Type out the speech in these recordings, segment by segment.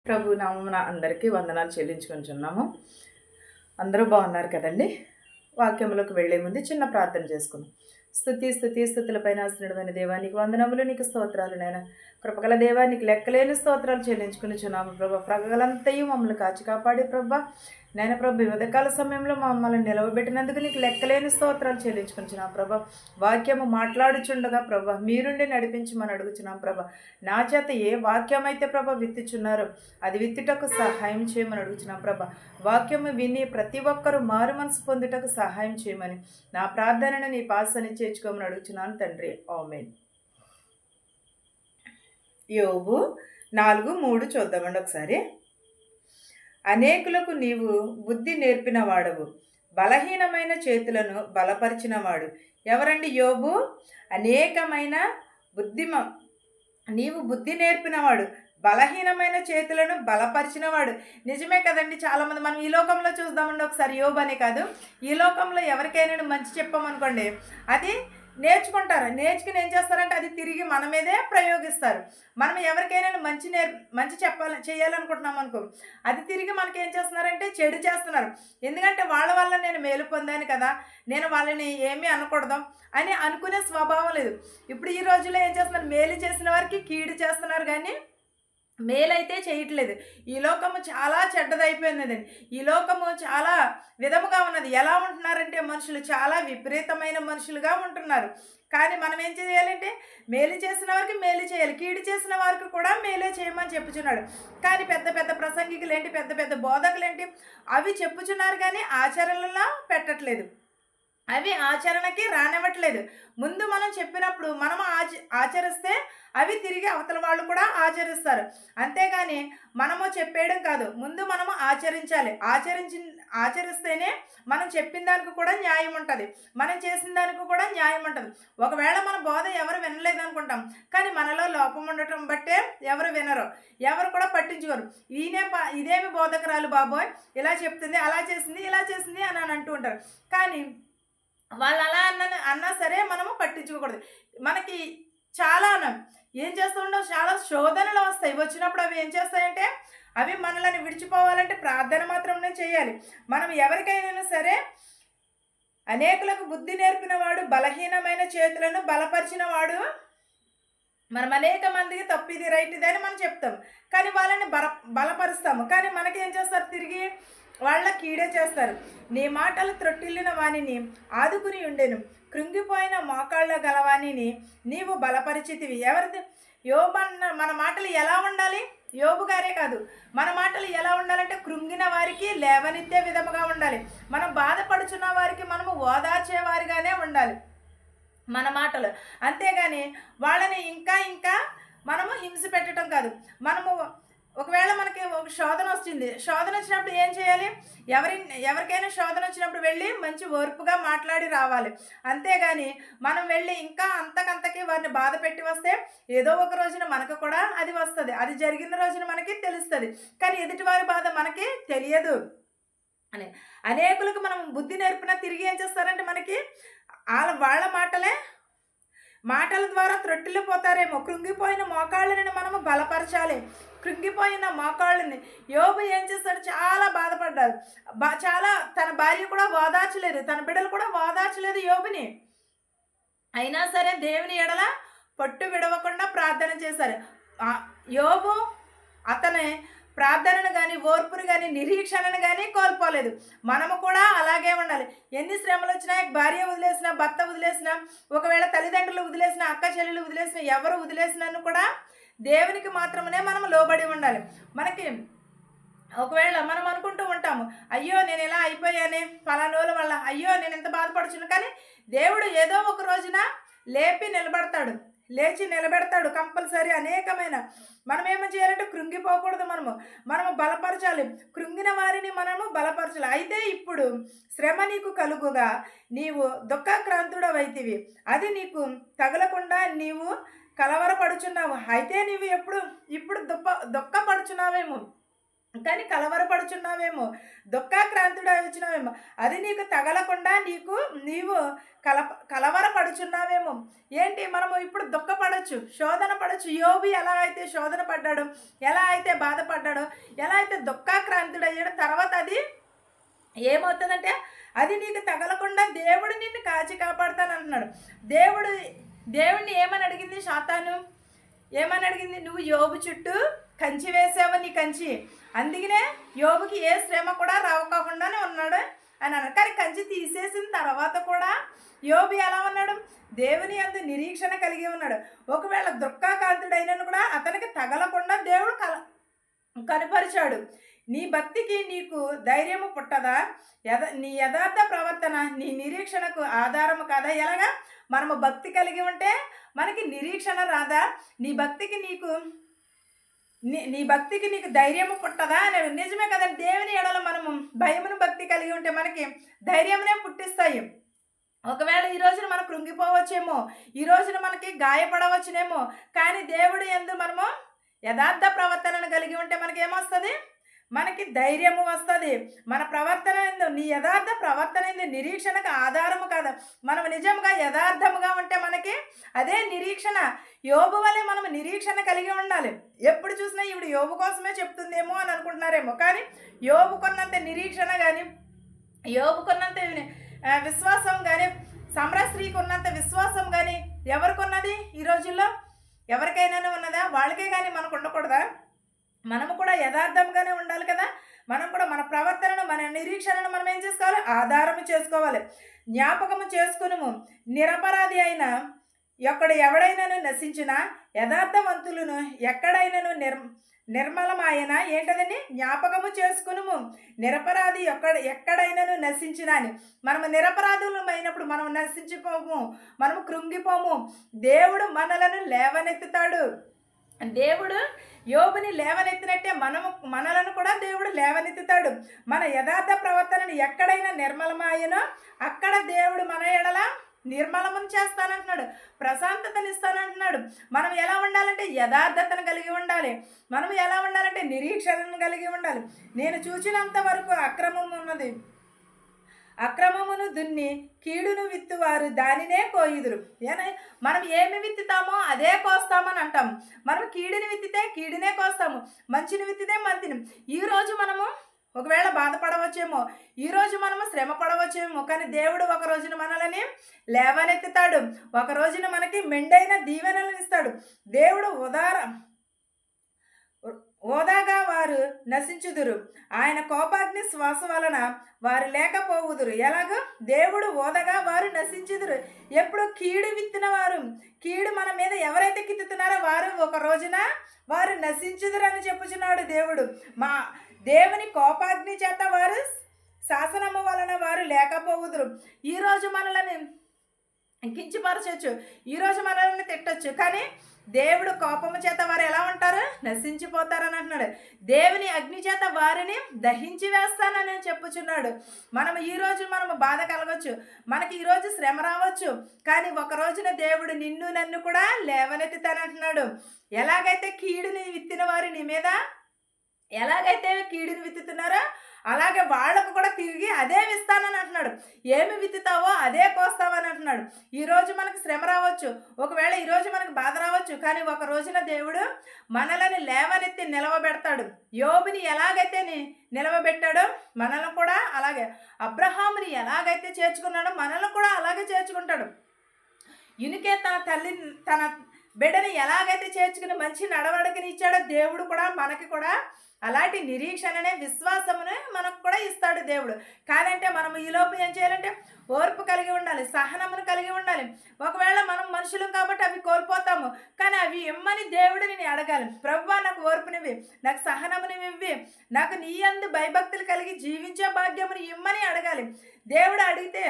ప్రభు నామమున అందరికీ వందనాలు చెల్లించుకొనిచున్నాము. అందరూ బాగున్నారు కదండి. వాక్యములకు వెళ్లే ముందు చిన్న ప్రార్థన చేసుకుందాం. స్తుతులపైన ఆశ్రయుడమైన దేవానికి వందనములు, నీకు స్తోత్రాలు నాయన. కృపగల దేవానికి లెక్కలేని స్తోత్రాలు చెల్లించుకునిచున్నాము ప్రభా. ప్రగలంతయు మమ్మల్ని కాచి కాపాడి ప్రభా నాయన ప్రభు ఉదయకాల సమయంలో మమ్మల్ని నిలవబెట్టినందుకు నీకు లెక్కలేని స్తోత్రాలు చెల్లించుకుంటున్నాం ప్రభా. వాక్యము మాట్లాడుచుండగా ప్రభా మీరుండి నడిపించమని అడుగుచున్నాం ప్రభా. నా చేత ఏ వాక్యం అయితే ప్రభా విత్తుచున్నారో అది విత్తుటకు సహాయం చేయమని అడుగుచున్నాం ప్రభా. వాక్యము విని ప్రతి ఒక్కరూ మారు మనసు పొందుటకు సహాయం చేయమని నా ప్రార్థనను నీ పాసని చేర్చుకోమని అడుగుచున్నాను తండ్రి. ఆమేన్. యోబు 4:3 చూద్దామండి ఒకసారి. అనేకులకు నీవు బుద్ధి నేర్పిన వాడవు, బలహీనమైన చేతులను బలపరిచినవాడు. ఎవరండి? యోబు. అనేకమైన నీవు బుద్ధి నేర్పినవాడు, బలహీనమైన చేతులను బలపరిచినవాడు. నిజమే కదండి. చాలామంది మనం ఈ లోకంలో చూద్దామండి ఒకసారి. యోబు అనే కాదు, ఈ లోకంలో ఎవరికైనా మంచి చెప్పామనుకోండి, అది నేర్చుకుంటారు. నేర్చుకుని ఏం చేస్తారంటే అది తిరిగి మన మీదే ప్రయోగిస్తారు. మనం ఎవరికైనా మంచి చేయాలనుకుంటున్నాం అనుకో, అది తిరిగి మనకి ఏం చేస్తున్నారంటే చెడు చేస్తున్నారు. ఎందుకంటే వాళ్ళ వల్ల నేను మేలు పొందాను కదా, నేను వాళ్ళని ఏమీ అనకూడదు అని అనుకునే స్వభావం లేదు. ఇప్పుడు ఈ రోజుల్లో ఏం చేస్తున్నారు? మేలు చేసిన వారికి కీడు చేస్తున్నారు, కానీ మేలైతే చేయట్లేదు. ఈ లోకము చాలా చెడ్డదైపోయినదండి. ఈ లోకము చాలా విధముగా ఉన్నది. ఎలా ఉంటున్నారంటే మనుషులు చాలా విపరీతమైన మనుషులుగా ఉంటున్నారు. కానీ మనం ఏం చేయాలంటే మేలు చేసిన వారికి మేలు చేయాలి, కీడు చేసిన వారికి కూడా మేలే చేయమని చెప్పుచున్నాడు. కానీ పెద్ద పెద్ద ప్రసంగికులేంటి, పెద్ద పెద్ద బోధకులేంటి, అవి చెప్పుచున్నారు కానీ ఆచరణలో పెట్టట్లేదు. అవి ఆచరణకి రానివ్వట్లేదు. ముందు మనం చెప్పినప్పుడు మనం ఆచరిస్తే అవి తిరిగి అవతల వాళ్ళు కూడా ఆచరిస్తారు. అంతేగాని మనము చెప్పేయడం కాదు, ముందు మనము ఆచరించాలి. ఆచరిస్తేనే మనం చెప్పిన దానికి కూడా న్యాయం ఉంటుంది, మనం చేసిన దానికి కూడా న్యాయం ఉంటుంది. ఒకవేళ మన బోధ ఎవరు వినలేదు అనుకుంటాం, కానీ మనలో లోపం ఉండటం బట్టే ఎవరు వినరు, ఎవరు కూడా పట్టించుకోరు. ఇదేమి బోధకురాలు బాబోయ్, ఇలా చెప్తుంది, అలా చేసింది, ఇలా చేసింది అని అంటూ ఉంటారు. కానీ వాళ్ళు అలా అన్నా సరే మనము పట్టించుకోకూడదు. మనకి చాలా ఏం చేస్తూ ఉండవు, చాలా శోధనలు వస్తాయి. వచ్చినప్పుడు అవి ఏం చేస్తాయంటే అవి మనల్ని విడిచిపోవాలంటే ప్రార్థన మాత్రమే చేయాలి. మనం ఎవరికైనా సరే అనేకులకు బుద్ధి నేర్పిన వాడు, బలహీనమైన చేతులను బలపరిచిన వాడు. మనం అనేక మందికి తప్పిది రైట్ ఇది అని మనం చెప్తాం, కానీ వాళ్ళని బలపరుస్తాము. కానీ మనకి ఏం చేస్తారు? తిరిగి వాళ్ళ కీడే చేస్తారు. నీ మాటలు త్రొట్టిల్లిన వాణిని ఆదుకుని ఉండెను, కృంగిపోయిన మోకాళ్ళ గలవాణిని నీవు బలపరిచితివి. ఎవరిది? యోబు మన మాటలు ఎలా ఉండాలి? యోబు గారే కాదు, మన మాటలు ఎలా ఉండాలంటే కృంగిన వారికి లేవనెత్తే విధముగా ఉండాలి. మనం బాధపడుచున్న వారికి మనము ఓదార్చే వారిగానే ఉండాలి మన మాటలు. అంతేగాని వాళ్ళని ఇంకా ఇంకా మనము హింస పెట్టడం కాదు. మనము ఒకవేళ మనకి ఒక శోధన వచ్చినప్పుడు ఏం చేయాలి? ఎవరికైనా శోధన వచ్చినప్పుడు వెళ్ళి మంచి ఓర్పుగా మాట్లాడి రావాలి. అంతేగాని మనం వెళ్ళి ఇంకా అంతకంతకి వారిని బాధ పెట్టి వస్తే ఏదో ఒక రోజున మనకు కూడా అది వస్తుంది. అది జరిగిన రోజున మనకి తెలుస్తుంది, కానీ ఎదుటివారి బాధ మనకి తెలియదు అని. అనేకులకు మనం బుద్ధి నేర్పినా తిరిగి ఏం చేస్తారంటే మనకి వాళ్ళ మాటల ద్వారా త్రొట్టిల్లిపోతారేమో. కృంగిపోయిన మోకాళ్ళని మనము బలపరచాలి. కృంగిపోయిన మోకాళ్ళని యోబు ఏం చేస్తాడు? చాలా బాధపడ్డాడు. చాలా తన భార్య కూడా ఓదార్చలేదు, తన బిడ్డలు కూడా ఓదార్చలేదు యోబుని. అయినా సరే దేవుని ఎడల పట్టు విడవకుండా ప్రార్థన చేశారు. యోబు అతని ప్రార్థనను కానీ, ఓర్పును కానీ, నిరీక్షణను కానీ కోల్పోలేదు. మనము కూడా అలాగే ఉండాలి. ఎన్ని శ్రమలు వచ్చినా, భార్య వదిలేసినా, భర్త వదిలేసినా, ఒకవేళ తల్లిదండ్రులు వదిలేసినా, అక్క చెల్లెలు వదిలేసినా, ఎవరు వదిలేసినాను కూడా దేవునికి మాత్రమే మనం లోబడి ఉండాలి. మనకి ఒకవేళ మనం అనుకుంటూ ఉంటాము, అయ్యో నేను ఇలా అయిపోయానే ఫలానోల వల్ల, అయ్యో నేను ఎంత బాధపడుచున్నాను, కానీ దేవుడు ఏదో ఒక రోజున లేచి నిలబెడతాడు కంపల్సరీ. అనేకమైన మనం ఏమో చేయాలంటే కృంగిపోకూడదు, మనము బలపరచాలి. కృంగిన వారిని మనము బలపరచాలి. అయితే ఇప్పుడు శ్రమ నీకు కలుగుగా నీవు దుఃఖాక్రాంతుడవైతివి, అది నీకు తగలకుండా నీవు కలవరపడుచున్నావు. అయితే నీవు ఇప్పుడు దుఃఖపడుచున్నావేమో. కానీ కలవరపడుచున్నావేమో, దుఃఖాక్రాంతుడై వచ్చినావేమో, అది నీకు తగలకుండా నీవు కలవరపడుచున్నావేమో. ఏంటి, మనము ఇప్పుడు దుఃఖపడొచ్చు, శోధన పడొచ్చు. యోబు ఎలా అయితే శోధన పడ్డాడో, ఎలా అయితే బాధపడ్డాడో, ఎలా అయితే దుఃఖాక్రాంతుడయ్యాడో, తర్వాత అది ఏమవుతుందంటే అది నీకు తగలకుండా దేవుడు నిన్ను కాచి కాపాడుతానంటున్నాడు. దేవుడిని ఏమని అడిగింది సాతాను? ఏమని అడిగింది? నువ్వు యోబు చుట్టూ కంచి వేసావు, నీ కంచి, అందుకనే యోబుకి ఏ శ్రమ కూడా రావకోకుండానే ఉన్నాడు అని అన్నాడు. కానీ కంచి తీసేసిన తర్వాత కూడా యోబు ఎలా ఉన్నాడు? దేవుని యందు నిరీక్షణ కలిగి ఉన్నాడు. ఒకవేళ దుఃఖాకాంతుడైనను కూడా అతనికి తగలకుండా దేవుడు కనపరిచాడు. నీ భక్తికి నీకు ధైర్యము పుట్టదా? నీ యథార్థ ప్రవర్తన నీ నిరీక్షణకు ఆధారము కాదా? ఎలాగా? మనము భక్తి కలిగి ఉంటే మనకి నిరీక్షణ రాదా? నీ భక్తికి నీకు ధైర్యము పుట్టదా అని. నిజమే కదండి. దేవుని ఎడల మనము భయమును భక్తి కలిగి ఉంటే మనకి ధైర్యమునే పుట్టిస్తాయి. ఒకవేళ ఈ రోజున మనం కృంగిపోవచ్చేమో, ఈ రోజున మనకి గాయపడవచ్చునేమో, కానీ దేవుడు యందు మనము యథార్థ ప్రవర్తనను కలిగి ఉంటే మనకి ఏమొస్తుంది? మనకి ధైర్యము వస్తుంది. మన ప్రవర్తన ఏందో, నీ యథార్థ ప్రవర్తన ఏందో నిరీక్షణకు ఆధారము కాదు. మనం నిజంగా యథార్థముగా ఉంటే మనకి అదే నిరీక్షణ. యోబు వలె మనం నిరీక్షణ కలిగి ఉండాలి. ఎప్పుడు చూసినా ఈవిడ యోబు కోసమే చెప్తుందేమో అని అనుకుంటున్నారేమో, కానీ యోబుకున్నంత నిరీక్షణ కానీ, యోబుకున్నంత విశ్వాసం కానీ, సంరస్త్రీకి ఉన్నంత విశ్వాసం కానీ ఎవరికున్నది? ఈ రోజుల్లో ఎవరికైనా ఉన్నదా? వాళ్ళకే కానీ మనకు ఉండకూడదా? మనము కూడా యథార్థంగానే ఉండాలి కదా. మనం కూడా మన ప్రవర్తనను, మన నిరీక్షణను మనం ఏం చేసుకోవాలి? ఆధారము చేసుకోవాలి. జ్ఞాపకము చేసుకును, నిరపరాధి అయిన ఎవడైనాను నశించినా, యథార్థవంతులను ఎక్కడైనాను నిర్మలమాయన ఏంటదని జ్ఞాపకము చేసుకును, నిరపరాధి ఎక్కడైనాను నశించినా అని. మనము నిరపరాధులమైనప్పుడు మనం నశించిపోము, మనము కృంగిపోము. దేవుడు మనలను లేవనెత్తుతాడు. దేవుడు యోబుని లేవనెత్తినట్టే మనలను కూడా దేవుడు లేవనెత్తుతాడు. మన యథార్థ ప్రవర్తనని ఎక్కడైనా నిర్మలమాయనో అక్కడ దేవుడు మన ఎడల నిర్మలమును చేస్తానంటున్నాడు, ప్రశాంతతను ఇస్తానంటున్నాడు. మనం ఎలా ఉండాలంటే యథార్థతను కలిగి ఉండాలి. మనం ఎలా ఉండాలంటే నిరీక్షణను కలిగి ఉండాలి. నేను చూచినంత వరకు అక్రమమును దున్ని కీడును విత్తువారు దానినే కోయుదురు. మనం ఏమి విత్తుతామో అదే కోస్తామని అంటాం. మనం కీడుని విత్తితే కీడునే కోస్తాము, మంచిని విత్తితే మంచిని. ఈరోజు మనము ఒకవేళ బాధపడవచ్చేమో, ఈరోజు మనము శ్రమ పడవచ్చేమో, కానీ దేవుడు ఒక రోజున మనల్ని లేవనెత్తుతాడు. ఒక రోజున మనకి మెండైన దీవెనలను ఇస్తాడు. దేవుడు ఓదాగా వారు నశించుదురు, ఆయన కోపాగ్ని శ్వాస వలన వారు లేకపోవుదురు. ఎలాగో దేవుడు ఓదగా వారు నశించుదురు. ఎప్పుడు కీడు విత్తిన వారు, కీడు మన మీద ఎవరైతే కిత్తుతున్నారో వారు ఒక రోజున వారు నశించుదురు అని చెప్పుచున్నాడు దేవుడు. దేవుని కోపాగ్ని చేత వారు శాసనము వలన వారు లేకపోవుదురు. ఈరోజు మనల్ని కించపరచచ్చు, ఈరోజు మనల్ని తిట్టచ్చు, కానీ దేవుడు కోపము చేత వారు ఎలా ఉంటారు? నశించిపోతారని అంటున్నాడు. దేవుని అగ్ని చేత వారిని దహించి వేస్తానని చెప్పుచున్నాడు. మనము బాధ కలగచ్చు, మనకి ఈరోజు శ్రమ రావచ్చు, కానీ ఒక రోజున దేవుడు నిన్ను నన్ను కూడా లేవనెత్తుతానంటున్నాడు. ఎలాగైతే కీడుని విత్తిన వారు నీ మీద ఎలాగైతే కీడుని విత్తుతున్నారో అలాగే వాళ్ళకు కూడా తిరిగి అదే విస్తానని అంటున్నాడు. ఏమి విత్తుతావో అదే కోస్తావని అంటున్నాడు. ఈరోజు మనకు శ్రమ రావచ్చు, ఒకవేళ ఈరోజు మనకు బాధ రావచ్చు, కానీ ఒక రోజున దేవుడు మనల్ని లేవనెత్తి నిలవబెడతాడు. యోబుని ఎలాగైతే నిలవబెట్టాడో మనల్ని కూడా అలాగే, అబ్రహాముని ఎలాగైతే చేర్చుకున్నాడో మనల్ని కూడా అలాగే చేర్చుకుంటాడు. ఇనుకే తన బిడ్డని ఎలాగైతే చేర్చుకుని మంచి నడవడికని ఇచ్చాడో దేవుడు కూడా మనకి కూడా అలాంటి నిరీక్షణనే, విశ్వాసమునే మనకు కూడా ఇస్తాడు దేవుడు. కాదంటే మనం ఈలోపు ఏం చేయాలంటే ఓర్పు కలిగి ఉండాలి, సహనమును కలిగి ఉండాలి. ఒకవేళ మనం మనుషులం కాబట్టి అవి కోల్పోతాము, కానీ అవి ఇమ్మని దేవుడిని నేను అడగాలి. ప్రభువా నాకు ఓర్పునివి, నాకు సహనమునివి, నాకు నీ యందు భయభక్తులు కలిగి జీవించే భాగ్యముని ఇమ్మని అడగాలి. దేవుడు అడిగితే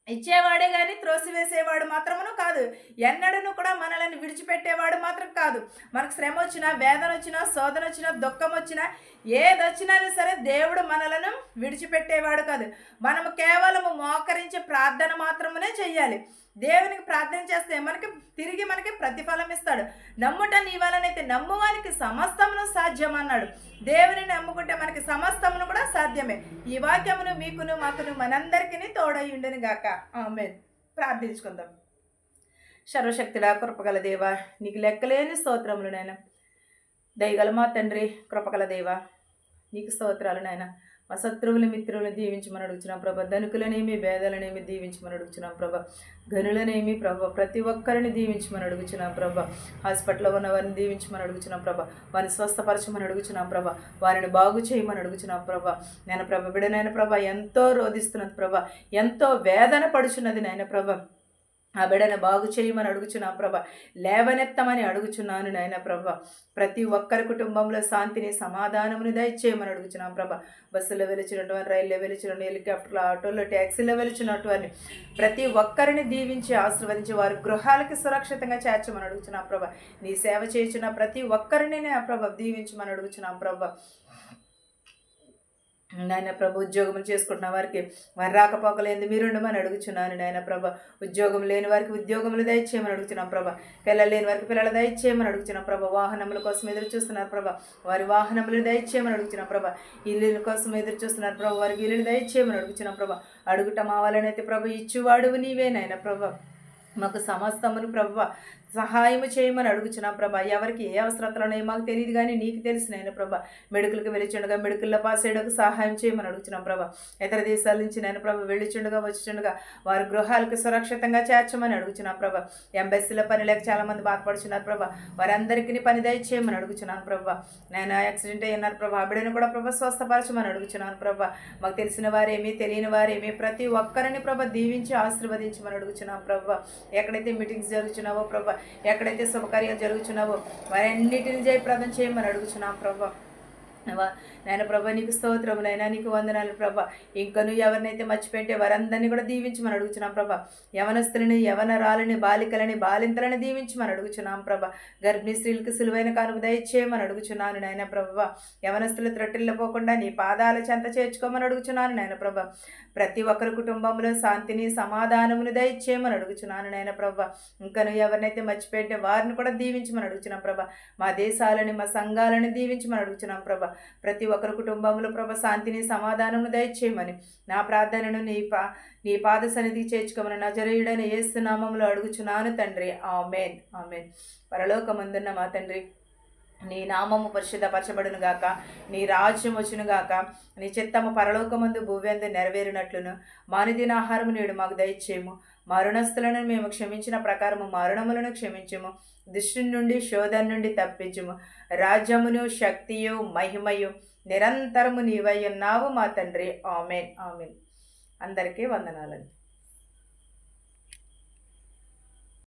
ఇచ్చేవాడే కానీ త్రోసివేసేవాడు మాత్రమును కాదు, ఎన్నడూ కూడా మనల్ని విడిచిపెట్టేవాడు మాత్రం కాదు. మనకు శ్రమ వచ్చినా, వేదన వచ్చినా, శోధన వచ్చినా, దుఃఖం వచ్చినా, ఏదొచ్చినా సరే దేవుడు మనలను విడిచిపెట్టేవాడు కాదు. మనము కేవలము మోకరించి ప్రార్థన మాత్రమే చెయ్యాలి. దేవునికి ప్రార్థన చేస్తే తిరిగి మనకి ప్రతిఫలం ఇస్తాడు. నమ్ముట నీ వలనైతే నమ్మువానికి సమస్తమును సాధ్యం అన్నాడు. దేవుని నమ్ముకుంటే మనకి సమస్తమును కూడా సాధ్యమే. ఈ వాక్యమును మీకును మాకును మనందరికీ తోడై ఉండను గాక. ఆమేన్. ప్రార్థించుకుందాం. సర్వశక్తుడా, కృపగల దేవా, నీకు లెక్కలేని స్తోత్రములు నాయన. దయగల మా తండ్రి, కృపగల దేవా, నీకు స్తోత్రాలు నాయన. మా శత్రువులు మిత్రులను దీవించమని అడుగుతున్నాం ప్రభా. ధనుకులనేమి భేదాలనేమి దీవించమని అడుగుతున్నాం ప్రభా. గనులనేమి ప్రభా, ప్రతి ఒక్కరిని దీవించమని అడుగుతున్నాం ప్రభా. హాస్పిటల్లో ఉన్న వారిని దీవించమని అడుగుతున్నాం ప్రభా. వారిని స్వస్థపరచమని అడుగుతున్నాం ప్రభా. వారిని బాగు చేయమని అడుగుతున్నాం ప్రభా. నేను ప్రభా బిడనైన ప్రభా ఎంతో రోధిస్తున్నది ప్రభా, ఎంతో వేదన పడుచున్నది నాయన ప్రభా. ఆ బిడ్డను బాగు చేయమని అడుగుచున్నాం ప్రభా. లేవనెత్తమని అడుగుచున్నాను నాయన ప్రభా. ప్రతి ఒక్కరి కుటుంబంలో శాంతిని సమాధానముని దయచేయమని అడుగుచున్నాం ప్రభా. బస్సులో వెలిచినటువంటి, రైల్లో వెలిచినటువంటి, హెలికాప్టర్లో, ఆటోలో, ట్యాక్సీలో వెలిచినటువంటి ప్రతి ఒక్కరిని దీవించి ఆశీర్వదించి వారి గృహాలకి సురక్షితంగా చేర్చమని అడుగుచున్నాం ప్రభా. నీ సేవ చేయుచున్న ప్రతి ఒక్కరిని ప్రభా దీవించమని అడుగుచున్నాం ప్రభా. నాయన ప్రభు, ఉద్యోగములు చేసుకుంటున్న వారికి వారి రాకపోకలేంది మీరు ఉండమని అడుగుచున్నాను నాయన ప్రభా. ఉద్యోగం లేని వారికి ఉద్యోగములు దయచేయమని అడుగుతున్నాం ప్రభా. పిల్లలు లేని వారికి పిల్లలు దయచేయమని అడుగుతున్నాం ప్రభా. వాహనముల కోసం ఎదురు చూస్తున్నారు ప్రభా, వారి వాహనములు దయచేయమని అడుగుతున్నాం ప్రభా. ఇల్లుల కోసం ఎదురు చూస్తున్నారు ప్రభా, వారికి ఇల్లులు దయచేయమని అడుగుతున్నాం ప్రభా. అడుగుట మావాలనైతే ప్రభా ఇచ్చువాడువు నీవే నాయన ప్రభా. మాకు సమస్తమును ప్రభా సహాయము చేయమని అడుగుచున్నాం ప్రభా. ఎవరికి ఏ అవసరతలు ఉన్నాయో మాకు తెలియదు, కానీ నీకు తెలిసినైనా ప్రభా. మెడికల్కి వెళ్ళిచుండగా మెడికల్లో పాస్ అయ్యేటకు సహాయం చేయమని అడుగుచున్నాం ప్రభా. ఇతర దేశాల నుంచి నేను ప్రభా వెళ్ళిచుండగా వచ్చిచుండగా వారి గృహాలకు సురక్షితంగా చేర్చమని అడుగుచున్నాం ప్రభా. ఎంబెస్సీలో పని లేక చాలామంది బాధపడుచున్నారు ప్రభా. వారందరికీ పని దయచేయమని అడుగుచున్నాను ప్రభా. నేను యాక్సిడెంట్ అయినారు ప్రభా, ఆ బిడ్డను కూడా ప్రభా స్వస్థపరచమని అడుగుచున్నాను ప్రభా. మాకు తెలిసిన వారేమి తెలియని వారేమి ప్రతి ఒక్కరిని ప్రభా దీవించి ఆశీర్వదించమని అడుగుచున్నాం ప్రభా. ఎక్కడైతే మీటింగ్స్ జరుగుతున్నావో ప్రభా, ఎక్కడైతే శుభకార్యాలు జరుగుతున్నావో వారన్నిటిని జయప్రదం చేయమని అడుగుచున్నాం ప్రభా. నాయన ప్రభా నీకు స్తోత్రములైనా, నీకు వందనాలు ప్రభా. ఇంకను ఎవరినైతే మర్చిపోయింటే వారందరినీ కూడా దీవించమని అడుగుచున్నాం ప్రభా. యవనస్తులని, యవనరాలని, బాలికలని, బాలింతలని దీవించమని అడుగుచున్నాం ప్రభా. గర్భిణీ స్త్రీలకు సులువైన కానుక దయచేయమని అడుగుచున్నాను నాయన ప్రభా. యవనస్తులు త్రొట్టిల్లో పోకుండా నీ పాదాల చెంత చేర్చుకోమని అడుగుచున్నాను నాయన ప్రభా. ప్రతి ఒక్కరి కుటుంబంలో శాంతిని సమాధానమును దయచేయమని అడుగుచున్నాను నాయన ప్రభా. ఇంకను ఎవరినైతే మర్చిపోయింటే వారిని కూడా దీవించమని అడుగుచున్నాం ప్రభా. మా దేశాలని, మా సంఘాలని దీవించమని అడుగుచున్నాం ప్రభా. ప్రతి ఒక్కరి కుటుంబంలో ప్రభా శాంతిని సమాధానమును దయచేయమని నా ప్రార్థనను నీ పాద సన్నిధికి చేర్చుకోమని నజరేయుడైన యేసు నామములో అడుగుచున్నాను తండ్రి. ఆమేన్. ఆమేన్. పరలోకమందున్న మా తండ్రి, నీ నామము పరిశుద్ధపరచబడును గాక, నీ రాజ్యం వచ్చును గాక, నీ చిత్తము పరలోకమందు భూవ్యందు నెరవేరినట్లును మానుదిన ఆహారము నేడు మాకు దయచేయము. మా రుణస్థులను మేము క్షమించిన ప్రకారము మా రుణములను క్షమించము. దుష్టి నుండి, శోధన నుండి తప్పించుము. రాజ్యమును, శక్తియు, మహిమయు నిరంతరము నీవై ఉన్నావు మా తండ్రి. ఆమేన్. ఆమేన్. అందరికీ వందనాలండి.